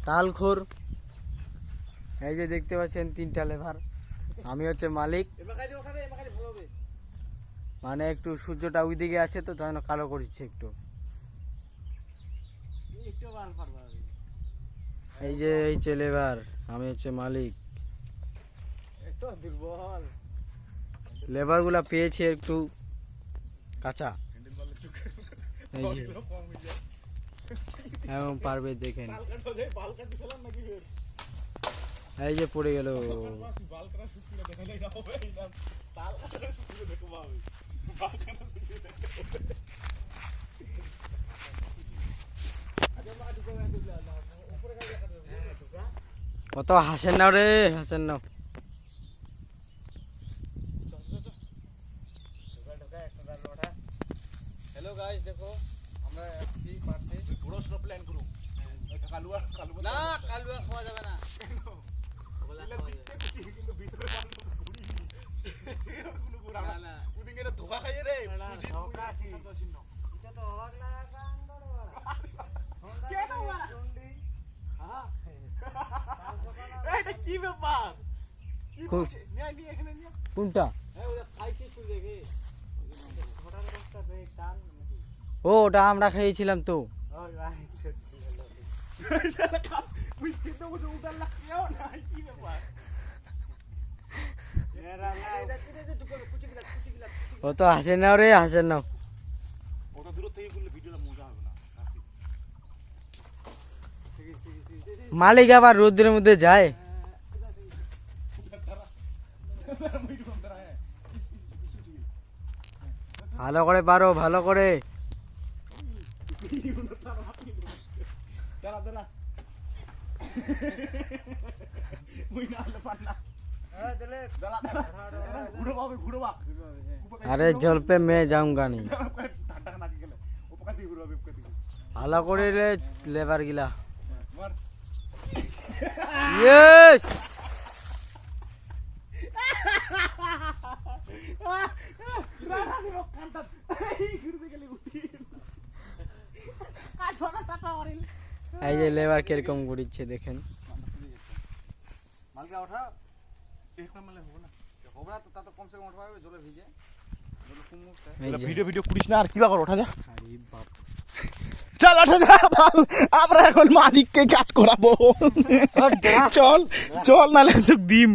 তালখোর। এই যে দেখতে পাচ্ছেন 3টা লেবার, আমি হচ্ছে মালিক। মানে একটু সূর্যটা ওইদিকে আছে তো তখন কালো করছে একটু। এই যে এই লেবার, আমি হচ্ছে মালিক। লেবার গুলা পেয়েছে একটু কাঁচা, এই যে এবং পারবে দেখেন, এই যে পড়ে গেল। অত হাসেন না রে, হাসেন না। হ্যালো গাইস, দেখো আমরা আসছি পারতে বড় সরো প্ল্যান করব। কালুয়া না, কালুয়া খাওয়া যাবে না। ওগুলা খাওয়া যাবে কিন্তু ভিতরে বান্ধব ঘুরি কোনো গুড়া না। ওদিন এটা ধোকা খাইয়ে রে, ধোকা কি এটা তো অবাক লাগা কান বড় বড় কে খাওয়া চন্ডি। হ্যাঁ এটা কি ব্যাপার? কি বলছে নিয়ে এখানে নিয়ে কোনটা? হ্যাঁ ওটা খাইছিস তুই দেখে ছোটার বস্তা বে টান নাকি? ও ওটা আমরা খেয়েছিলাম তো। ও আচ্ছা ঠিক হলো। সালা খাও বুঝছিস তো ওটা লাগেও না, কি ব্যাপার? এরা না এটা কিনে তো করে কুচি গিলা ও তো হাসেন না রে, হাসেন না। ওটা দূর থেকে করলে ভিডিওটা মজা হবে না। মালিক আবার রোদ্রের মধ্যে যায়। ভালো করে পারো, ভালো করে। দাঁড়া দাঁড়া ওই না হলে পার না। হ্যাঁ চলে দাঁড়া দাঁড়া ঘুরো বাবা ঘুরো বা। अरे जल पे मैं जाऊंगा नहीं। ঠান্ডা না গেলে ও পকা দিয়ে ঘুরো বেব কতি ভালো করে রে লেবার গিলা। মার यस রাখা দিব কান্তা এই ঘুরতে গেলে উঠি আর সোনা টাটা অরিল। এই যে লেবার কিরকম ঘুরিচ্ছে দেখেন। মালকা ওঠা একবার মারলে হবে না, হবে না তো তা তো কমসে কম ওঠা হবে জলে ভিজে জলে কুমুকটা। এই যে ভিডিও করিস না আর কি ব্যাপার, ওঠা যা। আরে বাপ, চল ওঠা যা বল, আমরা এখন মালিককে কাজ করাবো। চল চল নালে তো ডিম